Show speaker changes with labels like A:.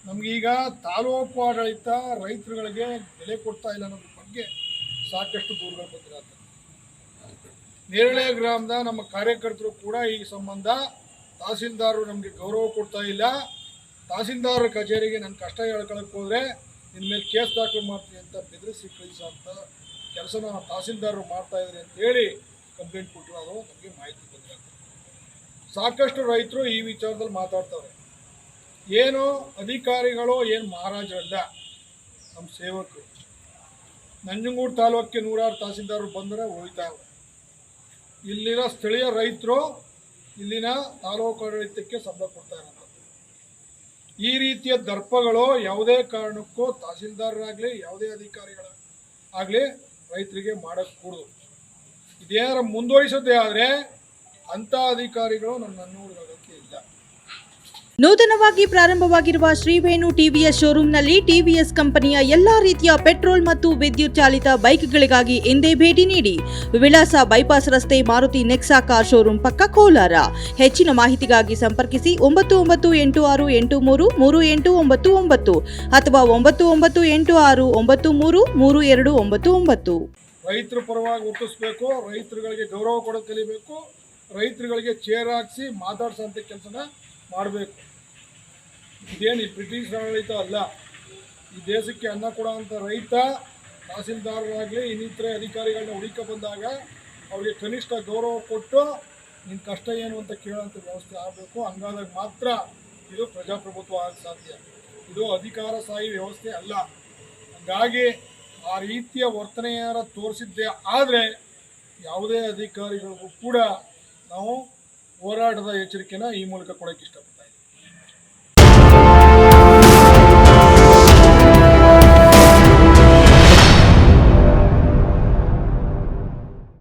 A: ನಮಗೀಗ ತಾಲೂಕು ಆಡಳಿತ ರೈತರುಗಳಿಗೆ ಬೆಲೆ ಕೊಡ್ತಾ ಇಲ್ಲ ಅನ್ನೋದ್ರ ಬಗ್ಗೆ ಸಾಕಷ್ಟು ದೂರುಗಳು ಬಂದಿರತ್ತೆ. ನೇರಳೆ ಗ್ರಾಮದ ನಮ್ಮ ಕಾರ್ಯಕರ್ತರು ಕೂಡ ಈ ಸಂಬಂಧ ತಹಸೀಲ್ದಾರರು ನಮಗೆ ಗೌರವ ಕೊಡ್ತಾ ಇಲ್ಲ, ತಹಸೀಲ್ದಾರರ ಕಚೇರಿಗೆ ನನ್ನ ಕಷ್ಟ ಹೇಳ್ಕೊಳಕ್ಕೆ ಹೋದರೆ ನಿನ್ನ ಮೇಲೆ ಕೇಸ್ ದಾಖಲು ಮಾಡ್ತೀನಿ ಅಂತ ಬೆದರಿಸಿ ಕಳಿಸೋಂಥ ಕೆಲಸನ ತಹಸೀಲ್ದಾರರು ಮಾಡ್ತಾ ಇದ್ದಾರೆ ಅಂತೇಳಿ ಕಂಪ್ಲೇಂಟ್ ಕೊಟ್ಟರು. ಅದು ನಮಗೆ ಮಾಹಿತಿ ಬಂದಿರುತ್ತೆ. ಸಾಕಷ್ಟು ರೈತರು ಈ ವಿಚಾರದಲ್ಲಿ ಮಾತಾಡ್ತಾರೆ. ಏನು ಅಧಿಕಾರಿಗಳು ಏನು ಮಹಾರಾಜರಲ್ಲ, ನಮ್ಮ ಸೇವಕರು. ನಂಜನಗೂಡು ತಾಲೂಕಿಗೆ 106 ತಹಸೀಲ್ದಾರರು ಬಂದರೆ ಹೋಯ್ತಾವೆ. ಇಲ್ಲಿನ ಸ್ಥಳೀಯ ರೈತರು ಇಲ್ಲಿನ ತಾಲೂಕು ಆಡಳಿತಕ್ಕೆ ಸಂಬಳ ಕೊಡ್ತಾ ಇರೋದು. ಈ ರೀತಿಯ ದರ್ಪಗಳು ಯಾವುದೇ ಕಾರಣಕ್ಕೂ ತಹಸೀಲ್ದಾರರಾಗಲಿ ಯಾವುದೇ ಅಧಿಕಾರಿಗಳಾಗಲಿ ರೈತರಿಗೆ ಮಾಡೋಕ್ಕೆ ಕೂಡದು. ಇದೇನಾರ ಮುಂದುವರಿಸೋದೇ ಆದರೆ ಅಂಥ ಅಧಿಕಾರಿಗಳು ನನ್ನೂರಿಗಾಗಕ್ಕೆ ಇಲ್ಲ.
B: ನೂತನವಾಗಿ ಪ್ರಾರಂಭವಾಗಿರುವ ಶ್ರೀವೇಣು ಟಿವಿಎಸ್ ಶೋರೂಮ್ನಲ್ಲಿ ಟಿವಿಎಸ್ ಕಂಪನಿಯ ಎಲ್ಲಾ ರೀತಿಯ ಪೆಟ್ರೋಲ್ ಮತ್ತು ವಿದ್ಯುತ್ ಚಾಲಿತ ಬೈಕ್ಗಳಿಗಾಗಿ ಎಂದೇ ಭೇಟಿ ನೀಡಿ. ವಿಳಾಸ ಬೈಪಾಸ್ ರಸ್ತೆ, ಮಾರುತಿ ನೆಕ್ಸಾ ಕಾರ್ ಶೋರೂಮ್ ಪಕ್ಕ, ಕೋಲಾರ. ಹೆಚ್ಚಿನ ಮಾಹಿತಿಗಾಗಿ ಸಂಪರ್ಕಿಸಿ 9986333899 ಅಥವಾ 9986933299.
A: ರೈತರ ಪರವಾಗಿ ಹುಟ್ಟಿಸ್ಬೇಕು, ರೈತರುಗಳಿಗೆ ಗೌರವ ಕೊಡೋದು ಕಲಿಬೇಕು, ರೈತರುಗಳಿಗೆ ಚೇರ್ ಹಾಕಿಸಿ ಮಾತಾಡ್ಸೋಂಥ ಕೆಲಸನ ಮಾಡಬೇಕು. ಇದೇನು ಬ್ರಿಟಿಷ್ ಆಡಳಿತ ಅಲ್ಲ. ಈ ದೇಶಕ್ಕೆ ಅನ್ನ ಕೊಡೋಂಥ ರೈತ ತಹಸೀಲ್ದಾರರಾಗಲಿ ಇನ್ನಿತರೆ ಅಧಿಕಾರಿಗಳನ್ನ ಹುಡುಕ ಬಂದಾಗ ಅವ್ರಿಗೆ ಕನಿಷ್ಠ ಗೌರವ ಕೊಟ್ಟು ನಿನ್ನ ಕಷ್ಟ ಏನು ಅಂತ ಕೇಳೋಂಥ ವ್ಯವಸ್ಥೆ ಆಗಬೇಕು. ಹಂಗಾದಾಗ ಮಾತ್ರ ಇದು ಪ್ರಜಾಪ್ರಭುತ್ವ ಆಗಕ್ಕೆ ಸಾಧ್ಯ. ಇದು ಅಧಿಕಾರಶಾಹಿ ವ್ಯವಸ್ಥೆ ಅಲ್ಲ. ಹಾಗಾಗಿ ಆ ರೀತಿಯ ವರ್ತನೆಯಾರ ತೋರಿಸಿದ್ದೇ ಆದರೆ ಯಾವುದೇ ಅಧಿಕಾರಿಗಳಿಗೂ ಕೂಡ ನಾವು ಹೋರಾಟದ ಎಚ್ಚರಿಕೆನ ಈ ಮೂಲಕ ಕೊಡೋಕ್ಕೆ ಇಷ್ಟಪಡ್ತೀವಿ.